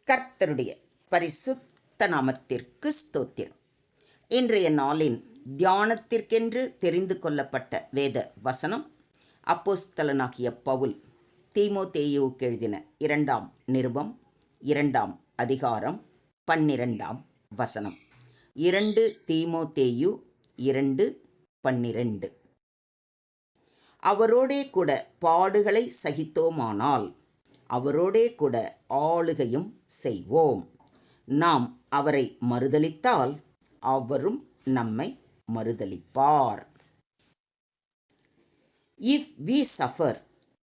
கர்த்தருடைய பரிசுத்த நாமத்திற்கு ஸ்தோத்திரம். இன்றைய நாளின் தியானத்திற்கென்று தெரிந்து கொள்ளப்பட்ட வேத வசனம் அப்போஸ்தலனாகிய பவுல் தீமோத்தேயுவுக்கு எழுதின 2ஆம் நிருபம் 2ஆம் அதிகாரம் 12ஆம் வசனம். 2 தீமோத்தேயு 2:12. அவரோடே கூட பாடுகளை சகித்தோமானால் அவரோடே கூட ஆளுகையும் செய்வோம். நாம் அவரை மறுதலித்தால் அவரும் நம்மை மறுதலிப்பார். If we suffer,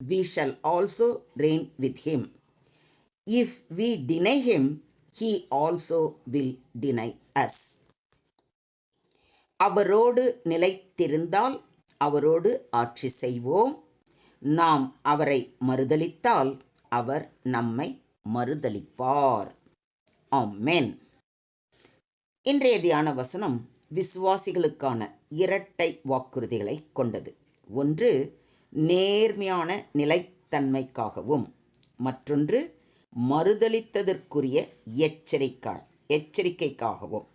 we shall also reign with him. If we deny him, he also will deny us. அவரோடு நிலைத்திருந்தால் அவரோடு ஆட்சி செய்வோம். நாம் அவரை மறுதலித்தால் அவர் நம்மை மறுதலிப்பார். ஆமென். இன்றைய தியான வசனம் விசுவாசிகளுக்கான இரட்டை வாக்குறுதிகளை கொண்டது. ஒன்று நேர்மையான நிலைத்தன்மைக்காகவும், மற்றொன்று மறுதலித்ததற்குரிய எச்சரிக்கைக்காகவும்.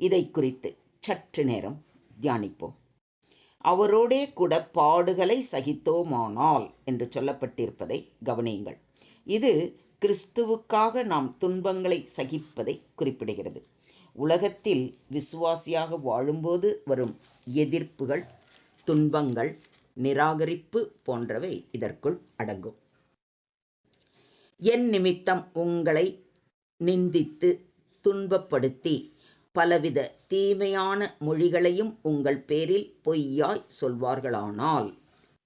இதை குறித்து சற்று நேரம் தியானிப்போம். அவரோடே கூட பாடுகளை சகித்தோமானால் என்று சொல்லப்பட்டிருப்பதை கவனியுங்கள். இது கிறிஸ்துவுக்காக நாம் துன்பங்களை சகிப்பதை குறிப்பிடுகிறது. உலகத்தில் விசுவாசியாக வாழும்போது வரும் எதிர்ப்புகள், துன்பங்கள், நிராகரிப்பு போன்றவை இதற்குள் அடங்கும். என் நிமித்தம் உங்களை நிந்தித்து துன்பப்படுத்தி பலவித தீமையான மொழிகளையும் உங்கள் பேரில் பொய்யாய் சொல்வார்களானால்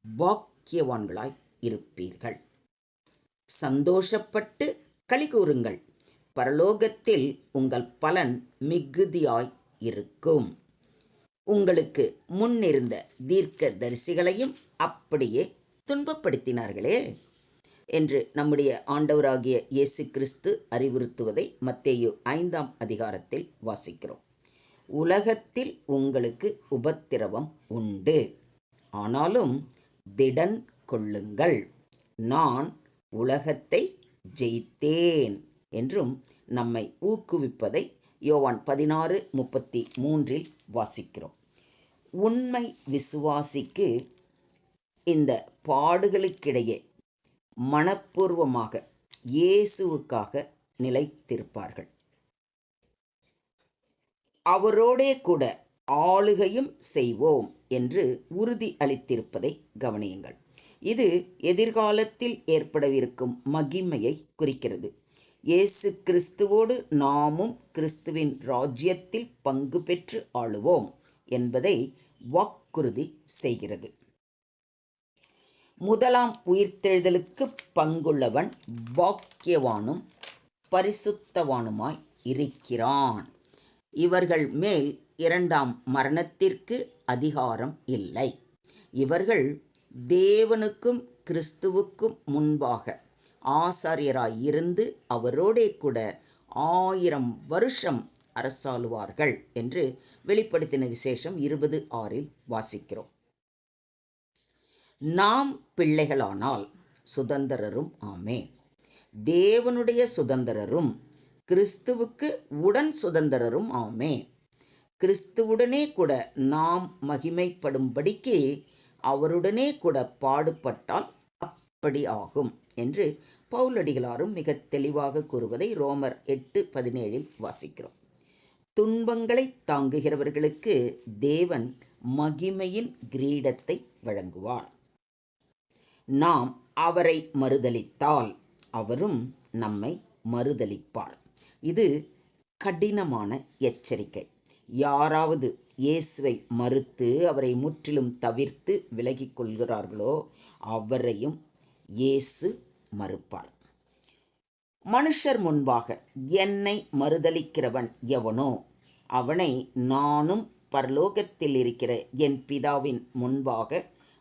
பாக்கியவான்களாய் இருப்பீர்கள். சந்தோஷப்பட்டு களிகூருங்கள், பரலோகத்தில் உங்கள் பலன் மிகுதியாய் இருக்கும். உங்களுக்கு முன்னிருந்த தீர்க்கதரிசிகளையும் அப்படியே துன்பப்படுத்தினார்களே என்று நம்முடைய ஆண்டவராகிய இயேசு கிறிஸ்து அறிவுறுத்துவதை மத்தேயு 5ஆம் அதிகாரத்தில் வாசிக்கிறோம். உலகத்தில் உங்களுக்கு உபத்திரவம் உண்டு, ஆனாலும் திடன் கொள்ளுங்கள், நான் உலகத்தை ஜெயித்தேன் என்றும் நம்மை ஊக்குவிப்பதை யோவான் 16:33 வாசிக்கிறோம். உண்மை விசுவாசிக்கு இந்த பாடுகளுக்கிடையே மனப்பூர்வமாக இயேசுவுக்காக நிலைத்திருப்பார்கள். அவரோடே கூட ஆளுகையும் செய்வோம் என்று உறுதி அளித்திருப்பதை கவனியுங்கள். இது எதிர்காலத்தில் ஏற்படவிருக்கும் மகிமையை குறிக்கிறது. இயேசு கிறிஸ்துவோடு நாமும் கிறிஸ்துவின் ராஜ்யத்தில் பங்கு பெற்று ஆளுவோம் என்பதை வாக்குறுதி செய்கிறது. முதலாம் உயிர்த்தெழுதலுக்கு பங்குள்ளவன் பாக்கியவானும் பரிசுத்தவானுமாய் இருக்கிறான். இவர்கள் மேல் 2ஆம் மரணத்திற்கு அதிகாரம் இல்லை. இவர்கள் தேவனுக்கும் கிறிஸ்துவுக்கும் முன்பாக ஆசாரியராயிருந்து அவரோடே கூட 1000 வருஷம் அரசாளுவார்கள் என்று வெளிப்படுத்தின விசேஷம் 20:6 வாசிக்கிறோம். நாம் பிள்ளைகளானால் சுதந்திரரும் ஆமே, தேவனுடைய சுதந்திரரும் கிறிஸ்துவுக்கு உடன் சுதந்திரரும் ஆமே. கிறிஸ்துவுடனே கூட நாம் மகிமைப்படும்படிக்கு அவருடனே கூட பாடுபட்டால் அப்படி ஆகும் என்று பவுலடிகளாரும் மிக தெளிவாக கூறுவதை ரோமர் 8:17 வாசிக்கிறோம். துன்பங்களை தாங்குகிறவர்களுக்கு தேவன் மகிமையின் கிரீடத்தை வழங்குவார். நாம் அவரை மறுதலித்தால் அவரும் நம்மை மறுதலிப்பார். இது கடினமான எச்சரிக்கை. யாராவது இயேசுவை மறுத்து அவரை முற்றிலும் தவிர்த்து விலகிக் கொள்கிறார்களோ அவரையும் இயேசு மறுப்பார். மனுஷர் முன்பாக என்னை மறுதலிக்கிறவன் எவனோ அவனை நானும் பரலோகத்தில் இருக்கிற என் பிதாவின் முன்பாக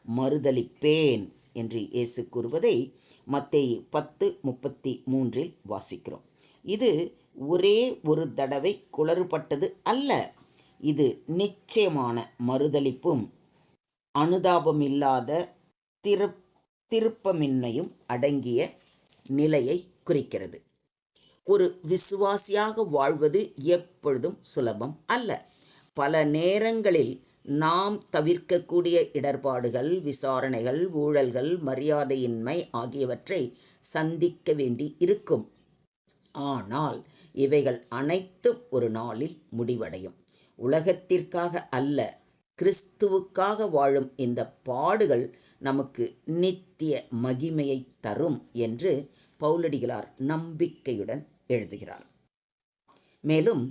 மறுதலிப்பேன் என்று இயேசு கூறுவதை மத்தேயு 10:33 வாசிக்கிறோம். இது ஒரே ஒரு தடவை குளறுபட்டது அல்ல. இது நிச்சயமான மறுதலிப்பும் அனுதாபமில்லாத திருப்பமின்மையும் அடங்கிய நிலையை குறிக்கிறது. ஒரு விசுவாசியாக வாழ்வது எப்பொழுதும் சுலபம் அல்ல. பல நேரங்களில் நாம் தவிர்க்கக்கூடிய இடர்பாடுகள், விசாரணைகள், ஊழல்கள், மரியாதையின்மை ஆகியவற்றை சந்திக்க வேண்டி இருக்கும். ஆனால் இவைகள் அனைத்தும் ஒரு நாளில் முடிவடையும். உலகத்திற்காக அல்ல, கிறிஸ்துவுக்காக வாழும் இந்த பாடுகள் நமக்கு நித்திய மகிமையை தரும் என்று பவுலடிகளார் நம்பிக்கையுடன் எழுதுகிறார். மேலும்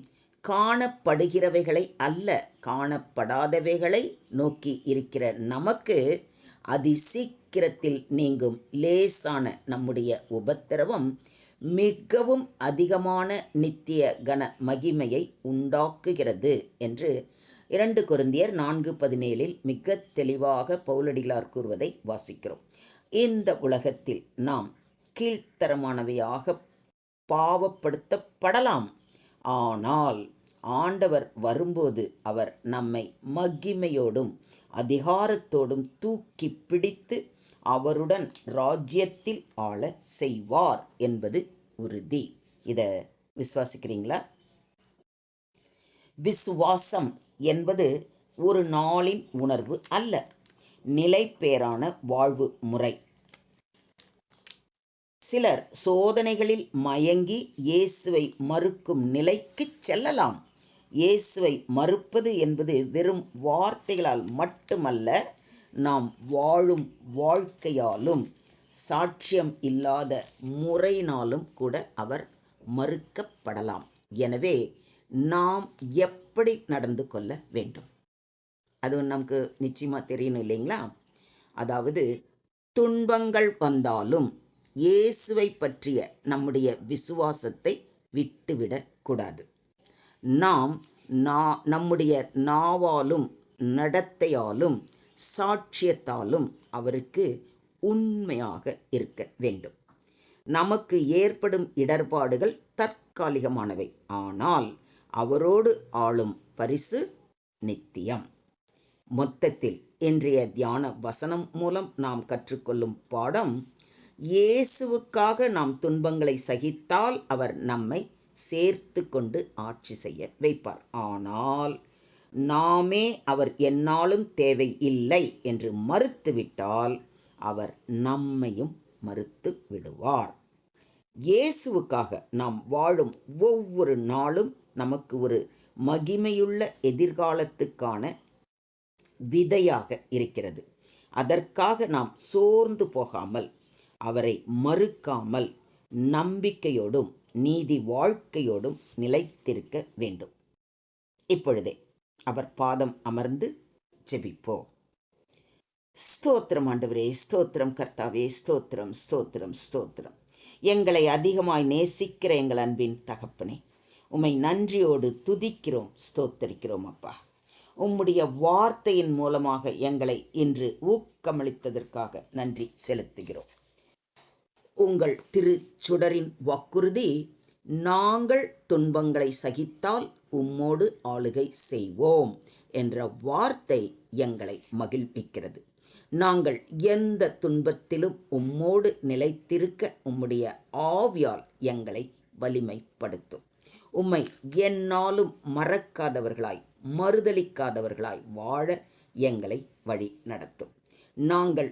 காணப்படுகிறவைகளை அல்ல, காணப்படாதவைகளை நோக்கி இருக்கிற நமக்கு அதிசீக்கிரத்தில் நீங்கும் லேசான நம்முடைய உபத்திரவம் மிகவும் அதிகமான நித்திய கன மகிமையை உண்டாக்குகிறது என்று 2 கொரிந்தியர் 4:17 மிக தெளிவாக பவுலடிகளார் கூறுவதை வாசிக்கிறோம். இந்த உலகத்தில் நாம் கீழ்த்தரமானவையாக பாவப்படுத்தப்படலாம். ஆனால் ஆண்டவர் வரும்போது அவர் நம்மை மகிமையோடும் அதிகாரத்தோடும் தூக்கி பிடித்து அவருடன் ராஜ்யத்தில் ஆள செய்வார் என்பது உறுதி. இதை விசுவாசிக்கிறீங்களா? விசுவாசம் என்பது ஒரு நாளின் உணர்வு அல்ல, நிலைபேறான வாழ்வு முறை. சிலர் சோதனைகளில் மயங்கி இயேசுவை மறுக்கும் நிலைக்கு செல்லலாம். இயேசுவை மறுப்பது என்பது வெறும் வார்த்தைகளால் மட்டுமல்ல, நாம் வாழும் வாழ்க்கையாலும் சாட்சியம் இல்லாத முறையினாலும் கூட அவர் மறுக்கப்படலாம். எனவே நாம் எப்படி நடந்து கொள்ள வேண்டும்? அது நமக்கு நிச்சயமாக தெரியணும் இல்லைங்களா? அதாவது துன்பங்கள் வந்தாலும் இயேசுவை பற்றிய நம்முடைய விசுவாசத்தை விட்டுவிடக்கூடாது. நாம் நம்முடைய நாவாலும் நடத்தையாலும் சாட்சியத்தாலும் அவருக்கு உண்மையாக இருக்க வேண்டும். நமக்கு ஏற்படும் இடர்பாடுகள் தற்காலிகமானவை, ஆனால் அவரோடு ஆளும் பரிசு நித்தியம். மொத்தத்தில் இன்றைய தியான வசனம் மூலம் நாம் கற்றுக்கொள்ளும் பாடம், இயேசுவுக்காக நாம் துன்பங்களை சகித்தால் அவர் நம்மை சேர்த்து கொண்டு ஆட்சி செய்ய வைப்பார். ஆனால் நாமே அவர் எந்நாளும் தேவை இல்லை என்று மறுத்துவிட்டால் அவர் நம்மையும் மறுத்து விடுவார். இயேசுவுக்காக நாம் வாழும் ஒவ்வொரு நாளும் நமக்கு ஒரு மகிமையுள்ள எதிர்காலத்துக்கான விதையாக இருக்கிறது. அதற்காக நாம் சோர்ந்து போகாமல், அவரை மறுக்காமல், நம்பிக்கையோடும் நீதி வாழ்க்கையோடும் நிலைத்திருக்க வேண்டும். இப்பொழுதே அவர் பாதம் அமர்ந்து ஜெபிப்போம். ஸ்தோத்திரம் ஆண்டவரே, ஸ்தோத்திரம் கர்த்தாவே, ஸ்தோத்திரம் ஸ்தோத்திரம் ஸ்தோத்திரம். எங்களை அதிகமாய் நேசிக்கிற எங்கள் அன்பின் தகப்பனே, உம்மை நன்றியோடு துதிக்கிறோம், ஸ்தோத்தரிக்கிறோம் அப்பா. உம்முடைய வார்த்தையின் மூலமாக எங்களை இன்று ஊக்கமளித்ததற்காக நன்றி செலுத்துகிறோம். உங்கள் திருச்சுடரின் வாக்குறுதி, நாங்கள் துன்பங்களை சகித்தால் உம்மோடு ஆளுகை செய்வோம் என்ற வார்த்தை எங்களை மகிழ்விக்கிறது. நாங்கள் எந்த துன்பத்திலும் உம்மோடு நிலைத்திருக்க உம்முடைய ஆவியால் எங்களை வலிமைப்படுத்தும். உம்மை எந்நாளும் மறக்காதவர்களாய், மறுதலிக்காதவர்களாய் வாழ எங்களை வழி நடத்தும். நாங்கள்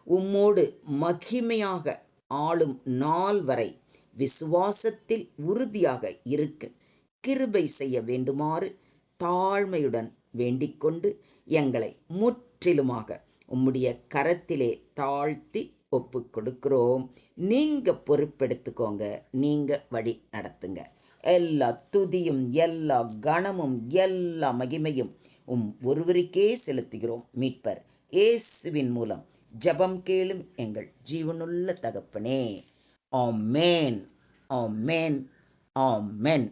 உம்மோடு மகிமையாக ஆளும் நாள் வரை விசுவாசத்தில் உறுதியாக இருக்க கிருபை செய்ய வேண்டுமாறு தாழ்மையுடன் வேண்டிக்கொண்டு எங்களை முற்றிலுமாக உம்முடைய கரத்திலே தாழ்த்தி ஒப்பு கொடுக்கிறோம். நீங்க பொறுப்பெடுத்துக்கோங்க, நீங்க வழி நடத்துங்க. எல்லா துதியும், எல்லா கணமும், எல்லா மகிமையும் ஒருவருக்கே செலுத்துகிறோம். மீட்பர் இயேசுவின் மூலம் ஜெபம் கேளும் எங்கள் ஜீவனுள்ள தகப்பனே. ஆமென், ஆமென், ஆமென்.